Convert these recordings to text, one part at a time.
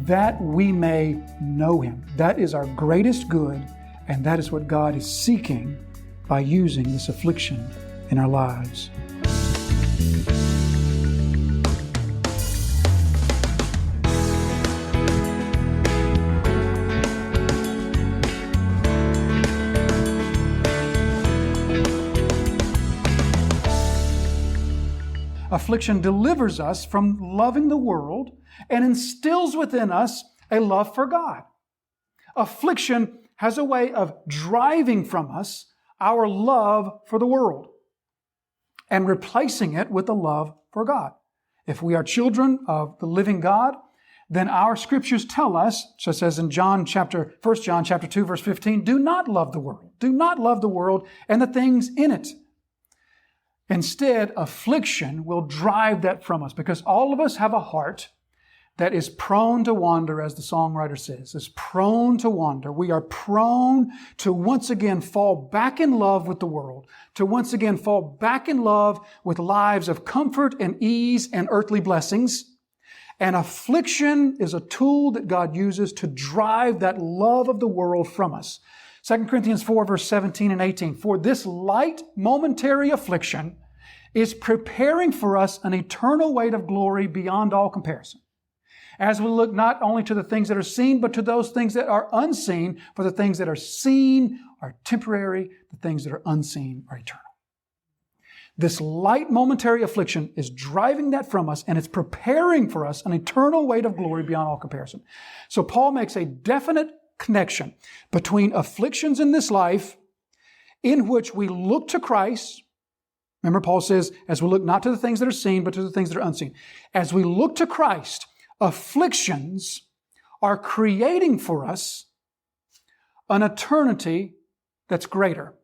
that we may know Him. That is our greatest good, and that is what God is seeking by using this affliction in our lives. Affliction delivers us from loving the world and instills within us a love for God. Affliction has a way of driving from us our love for the world and replacing it with a love for God. If we are children of the living God, then our scriptures tell us, just as in 1 John chapter 2, verse 15, do not love the world. Do not love the world and the things in it. Instead, affliction will drive that from us, because all of us have a heart that is prone to wander, as the songwriter says, is prone to wander. We are prone to once again fall back in love with the world, to once again fall back in love with lives of comfort and ease and earthly blessings. And affliction is a tool that God uses to drive that love of the world from us. 2 Corinthians 4, verse 17 and 18, for this light momentary affliction is preparing for us an eternal weight of glory beyond all comparison, as we look not only to the things that are seen, but to those things that are unseen. For the things that are seen are temporary, the things that are unseen are eternal. This light momentary affliction is driving that from us, and it's preparing for us an eternal weight of glory beyond all comparison. So Paul makes a definite connection between afflictions in this life, in which we look to Christ. Remember, Paul says, as we look not to the things that are seen, but to the things that are unseen. As we look to Christ, afflictions are creating for us an eternity that's greater.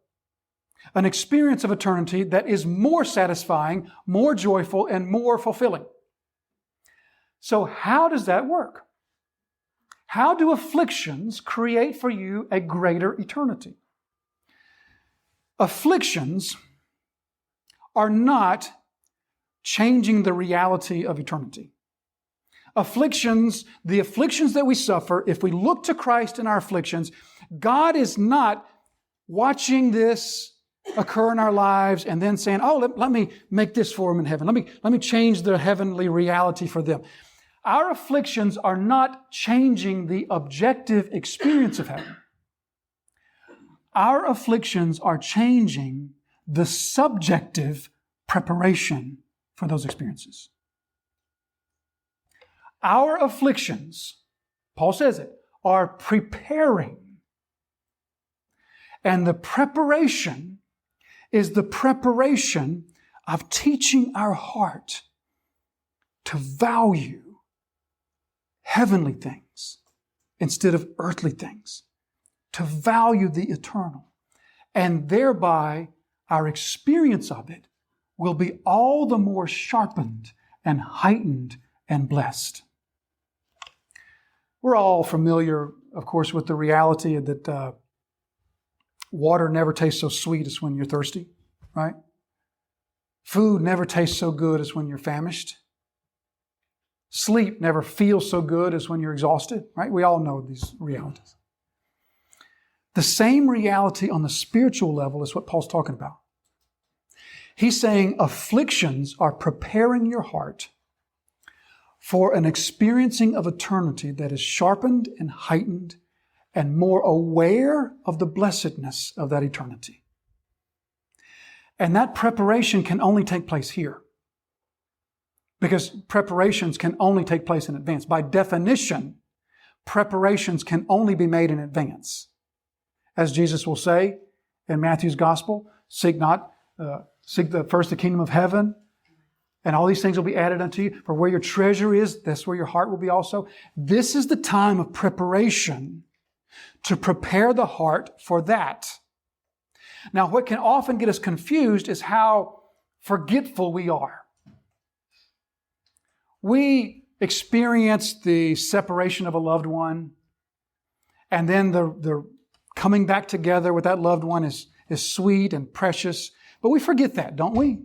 An experience of eternity that is more satisfying, more joyful, and more fulfilling. So how does that work? How do afflictions create for you a greater eternity? Afflictions are not changing the reality of eternity. The afflictions that we suffer, if we look to Christ in our afflictions, God is not watching this occur in our lives and then saying, oh, let me make this for them in heaven. Let me change the heavenly reality for them. Our afflictions are not changing the objective experience of heaven. Our afflictions are changing the subjective preparation for those experiences. Our afflictions, Paul says it, are preparing. And the preparation is the preparation of teaching our heart to value heavenly things instead of earthly things, to value the eternal. And thereby, our experience of it will be all the more sharpened and heightened and blessed. We're all familiar, of course, with the reality that water never tastes so sweet as when you're thirsty, right? Food never tastes so good as when you're famished. Sleep never feels so good as when you're exhausted, right? We all know these realities. The same reality on the spiritual level is what Paul's talking about. He's saying afflictions are preparing your heart for an experiencing of eternity that is sharpened and heightened and more aware of the blessedness of that eternity. And that preparation can only take place here, because preparations can only take place in advance. By definition, preparations can only be made in advance. As Jesus will say in Matthew's Gospel, seek first the kingdom of heaven, and all these things will be added unto you. For where your treasure is, that's where your heart will be also. This is the time of preparation to prepare the heart for that. Now, what can often get us confused is how forgetful we are. We experience the separation of a loved one, and then the coming back together with that loved one is sweet and precious. But we forget that, don't we?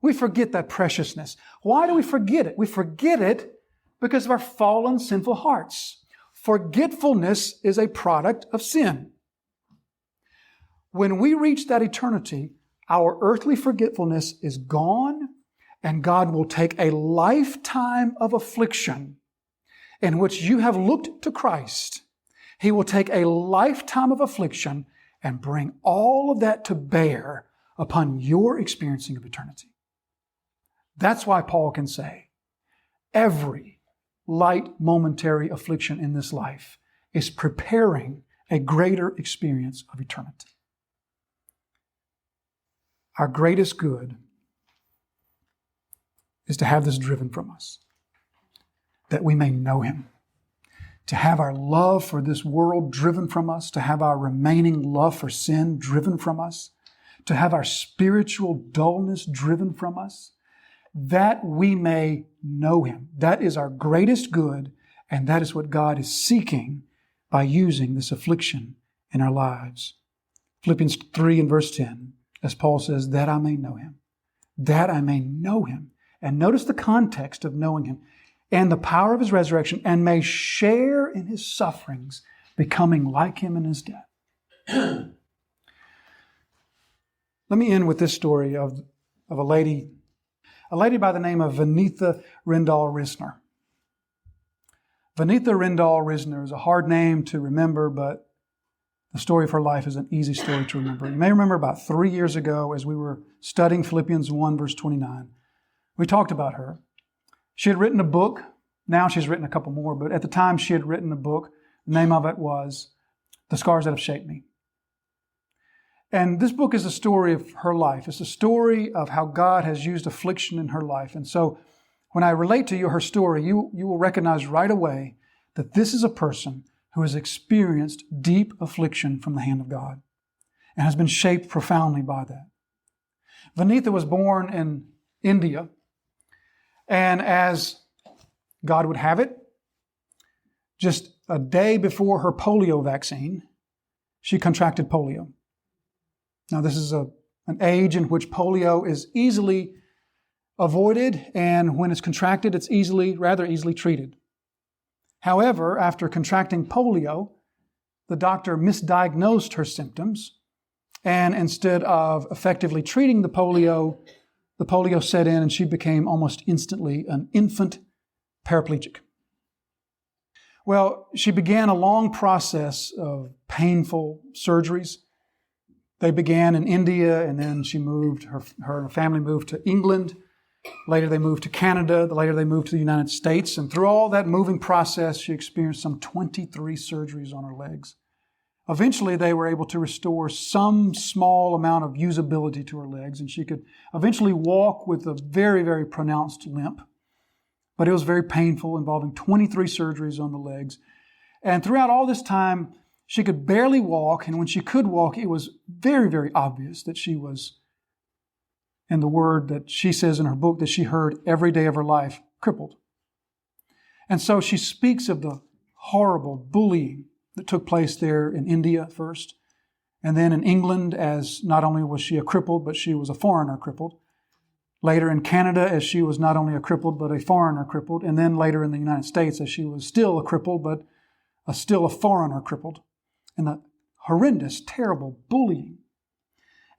We forget that preciousness. Why do we forget it? We forget it because of our fallen, sinful hearts. Forgetfulness is a product of sin. When we reach that eternity, our earthly forgetfulness is gone, and God will take a lifetime of affliction in which you have looked to Christ. He will take a lifetime of affliction and bring all of that to bear upon your experiencing of eternity. That's why Paul can say, every light momentary affliction in this life is preparing a greater experience of eternity. Our greatest good is to have this driven from us, that we may know Him, to have our love for this world driven from us, to have our remaining love for sin driven from us, to have our spiritual dullness driven from us, that we may know Him. That is our greatest good, and that is what God is seeking by using this affliction in our lives. Philippians 3 and verse 10, as Paul says, that I may know Him. That I may know Him. And notice the context of knowing Him. And the power of His resurrection, and may share in His sufferings, becoming like Him in His death. Let me end with this story of a lady by the name of Vanitha Rendall Risner. Vanitha Rendall Risner is a hard name to remember, but the story of her life is an easy story to remember. You may remember about 3 years ago as we were studying Philippians 1 verse 29, we talked about her. She had written a book. Now she's written a couple more, but at the time she had written a book. The name of it was The Scars That Have Shaped Me. And this book is a story of her life. It's a story of how God has used affliction in her life. And so when I relate to you her story, you will recognize right away that this is a person who has experienced deep affliction from the hand of God and has been shaped profoundly by that. Vanitha was born in India. And as God would have it, just a day before her polio vaccine, she contracted polio. Now, this is an age in which polio is easily avoided, and when it's contracted, it's rather easily treated. However, after contracting polio, the doctor misdiagnosed her symptoms, and instead of effectively treating the polio set in, and she became almost instantly an infant paraplegic. Well, she began a long process of painful surgeries. They began in India, and then her family moved to England. Later they moved to Canada. Later they moved to the United States. And through all that moving process, she experienced some 23 surgeries on her legs. Eventually, they were able to restore some small amount of usability to her legs, and she could eventually walk with a very, very pronounced limp. But it was very painful, involving 23 surgeries on the legs. And throughout all this time, she could barely walk, and when she could walk, it was very, very obvious that she was, in the word that she says in her book that she heard every day of her life, crippled. And so she speaks of the horrible bullying that took place there in India first, and then in England, as not only was she a crippled, but she was a foreigner crippled. Later in Canada, as she was not only a crippled, but a foreigner crippled. And then later in the United States, as she was still a crippled, but still a foreigner crippled. And the horrendous, terrible bullying.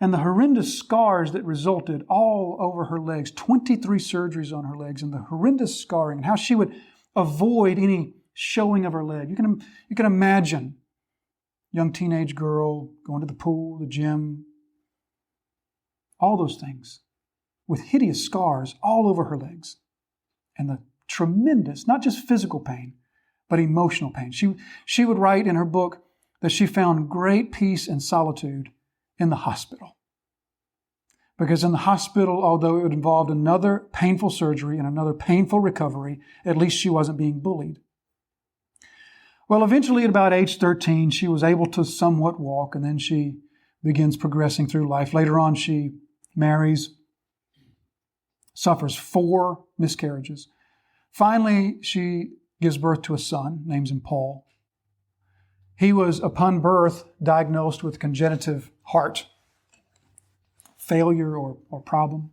And the horrendous scars that resulted all over her legs, 23 surgeries on her legs, and the horrendous scarring, and how she would avoid any showing of her leg. You can imagine young teenage girl going to the pool, the gym, all those things with hideous scars all over her legs. And the tremendous, not just physical pain, but emotional pain. She would write in her book that she found great peace and solitude in the hospital. Because in the hospital, although it involved another painful surgery and another painful recovery, at least she wasn't being bullied. Well, eventually at about age 13, she was able to somewhat walk, and then she begins progressing through life. Later on, she marries, suffers 4 miscarriages. Finally, she gives birth to a son, names him Paul. He was, upon birth, diagnosed with congenitive heart failure or problem.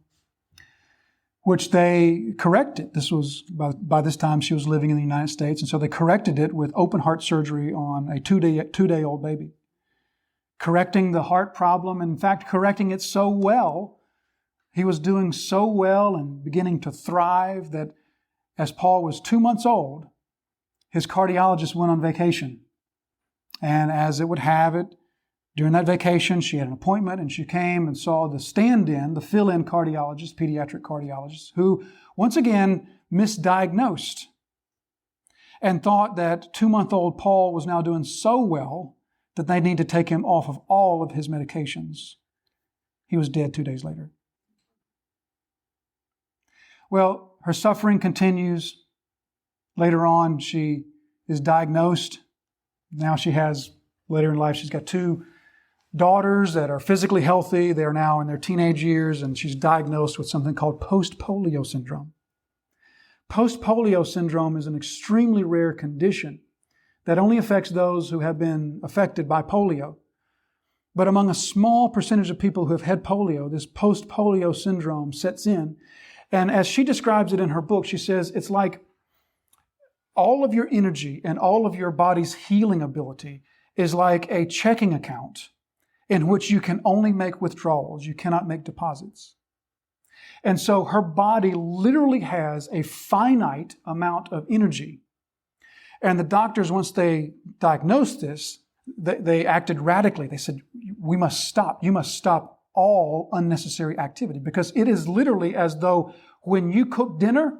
which they corrected. This was, by this time she was living in the United States, and so they corrected it with open heart surgery on a two-day-old baby. Correcting the heart problem, in fact, correcting it so well, he was doing so well and beginning to thrive that as Paul was 2 months old, his cardiologist went on vacation. And as it would have it, during that vacation, she had an appointment and she came and saw the stand-in, the fill-in cardiologist, pediatric cardiologist, who once again misdiagnosed and thought that 2-month-old Paul was now doing so well that they need to take him off of all of his medications. He was dead 2 days later. Well, her suffering continues. Later on, she is diagnosed. Now she has, later in life, she's got 2 daughters that are physically healthy. They are now in their teenage years, and she's diagnosed with something called post-polio syndrome. Post-polio syndrome is an extremely rare condition that only affects those who have been affected by polio. But among a small percentage of people who have had polio, this post-polio syndrome sets in. And as she describes it in her book, she says it's like all of your energy and all of your body's healing ability is like a checking account in which you can only make withdrawals. You cannot make deposits. And so her body literally has a finite amount of energy. And the doctors, once they diagnosed this, they acted radically. They said, we must stop. You must stop all unnecessary activity, because it is literally as though when you cook dinner,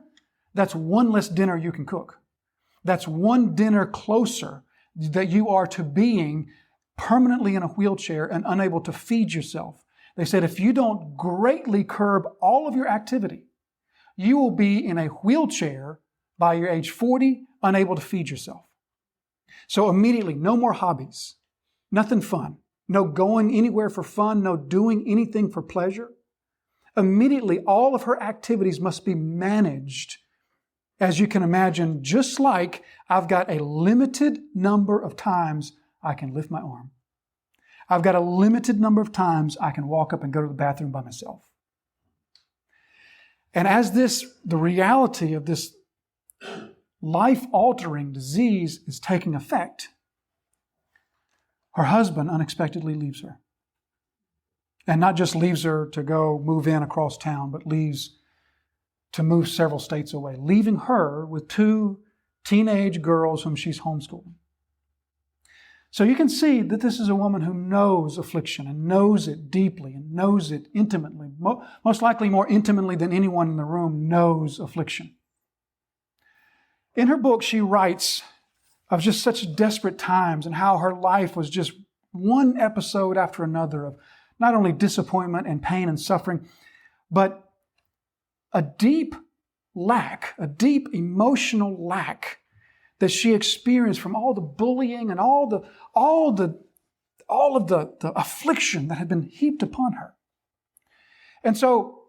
that's one less dinner you can cook. That's one dinner closer that you are to being permanently in a wheelchair and unable to feed yourself. They said if you don't greatly curb all of your activity, you will be in a wheelchair by your age 40, unable to feed yourself. So immediately, no more hobbies, nothing fun, no going anywhere for fun, no doing anything for pleasure. Immediately, all of her activities must be managed, as you can imagine, just like I've got a limited number of times I can lift my arm. I've got a limited number of times I can walk up and go to the bathroom by myself. And as the reality of this life-altering disease is taking effect, her husband unexpectedly leaves her. And not just leaves her to go move in across town, but leaves to move several states away, leaving her with 2 teenage girls whom she's homeschooling. So you can see that this is a woman who knows affliction and knows it deeply and knows it intimately. Most likely more intimately than anyone in the room knows affliction. In her book, she writes of just such desperate times and how her life was just one episode after another of not only disappointment and pain and suffering, but a deep lack, a deep emotional lack that she experienced from all the bullying and all of the affliction that had been heaped upon her. And so,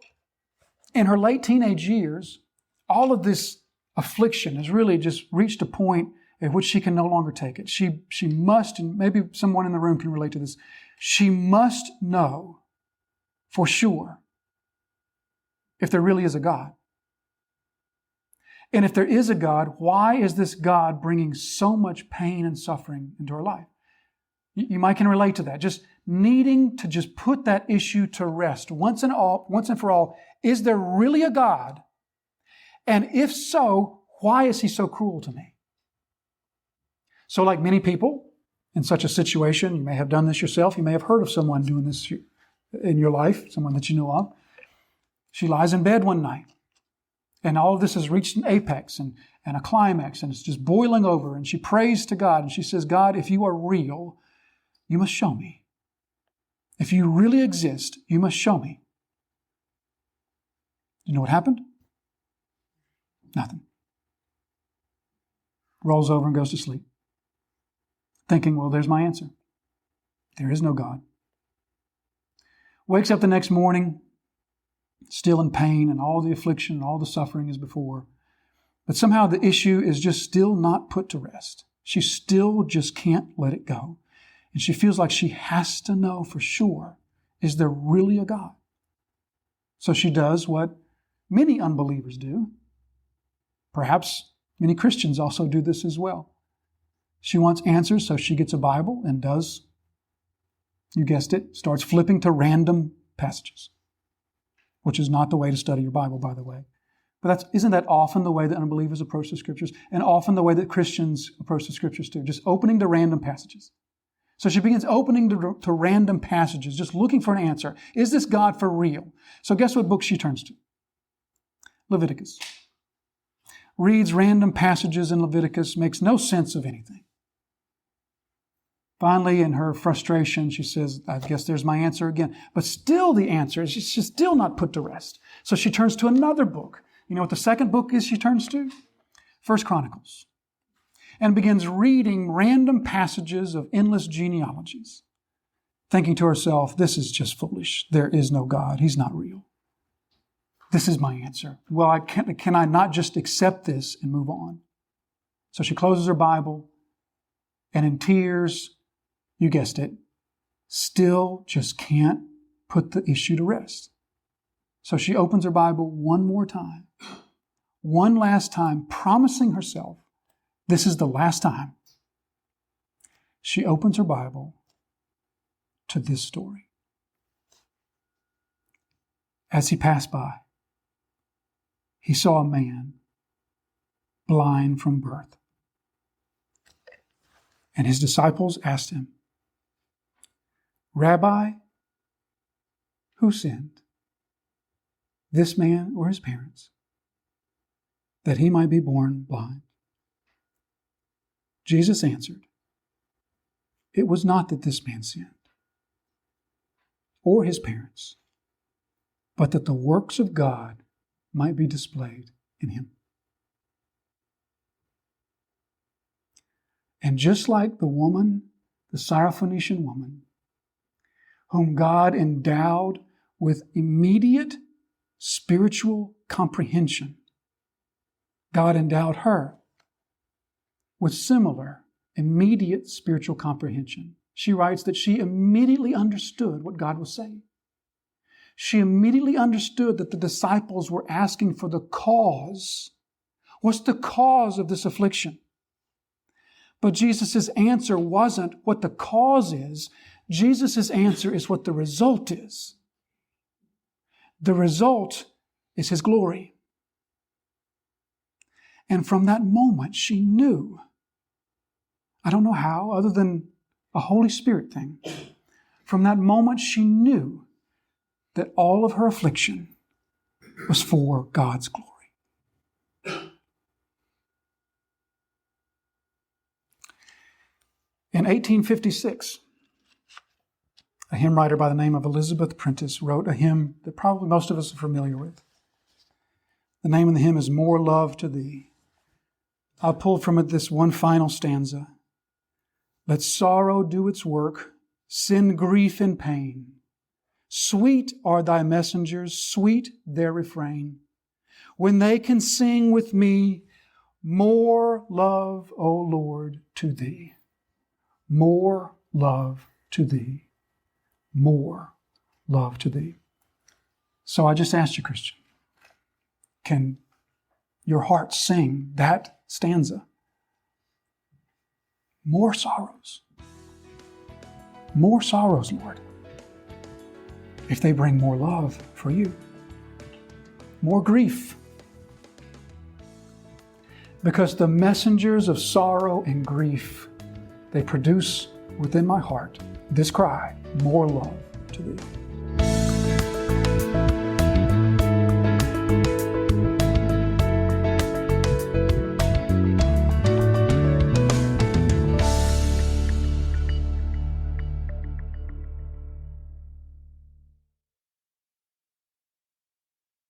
in her late teenage years, all of this affliction has really just reached a point at which she can no longer take it. She must, and maybe someone in the room can relate to this, she must know for sure if there really is a God. And if there is a God, why is this God bringing so much pain and suffering into her life? You might can relate to that. Just needing to just put that issue to rest once and for all. Is there really a God? And if so, why is He so cruel to me? So like many people in such a situation, you may have done this yourself. You may have heard of someone doing this in your life, someone that you know of. She lies in bed one night, and all of this has reached an apex and a climax, and it's just boiling over. And she prays to God, and she says, God, if you are real, you must show me. If you really exist, you must show me. You know what happened? Nothing. Rolls over and goes to sleep, thinking, well, there's my answer. There is no God. Wakes up the next morning, still in pain, and all the affliction and all the suffering is before. But somehow the issue is just still not put to rest. She still just can't let it go. And she feels like she has to know for sure, is there really a God? So she does what Many unbelievers do. Perhaps many Christians also do this as well. She wants answers, so she gets a Bible and does, you guessed it, starts flipping to random passages, which is not the way to study your Bible, by the way. But isn't that often the way that unbelievers approach the Scriptures, and often the way that Christians approach the Scriptures too, just opening to random passages? So she begins opening to random passages, just looking for an answer. Is this God for real? So guess what book she turns to? Leviticus. Reads random passages in Leviticus, makes no sense of anything. Finally, in her frustration, she says, I guess there's my answer again. But still the answer is she's still not put to rest. So she turns to another book. You know what the second book is she turns to? 1 Chronicles. And begins reading random passages of endless genealogies, thinking to herself, this is just foolish. There is no God. He's not real. This is my answer. Well, can I not just accept this and move on? So she closes her Bible, and in tears, you guessed it, still just can't put the issue to rest. So she opens her Bible one more time, one last time, promising herself, this is the last time. She opens her Bible to this story. As he passed by, he saw a man blind from birth. And his disciples asked him, Rabbi, who sinned, this man or his parents, that he might be born blind? Jesus answered, it was not that this man sinned, or his parents, but that the works of God might be displayed in him. And just like the woman, the Syrophoenician woman, whom God endowed with immediate spiritual comprehension, God endowed her with similar immediate spiritual comprehension. She writes that she immediately understood what God was saying. She immediately understood that the disciples were asking for the cause. What's the cause of this affliction? But Jesus' answer wasn't what the cause is. Jesus' answer is what the result is. The result is His glory. And from that moment, she knew, I don't know how, other than a Holy Spirit thing. From that moment, she knew that all of her affliction was for God's glory. In 1856, a hymn writer by the name of Elizabeth Prentice wrote a hymn that probably most of us are familiar with. The name of the hymn is More Love to Thee. I pulled from it this one final stanza. Let sorrow do its work, send grief and pain. Sweet are thy messengers, sweet their refrain. When they can sing with me, more love, O Lord, to thee. More love to thee. More love to thee. So I just asked you, Christian, can your heart sing that stanza? More sorrows. More sorrows, Lord, if they bring more love for you. More grief. Because the messengers of sorrow and grief, they produce within my heart this cry, more love to thee.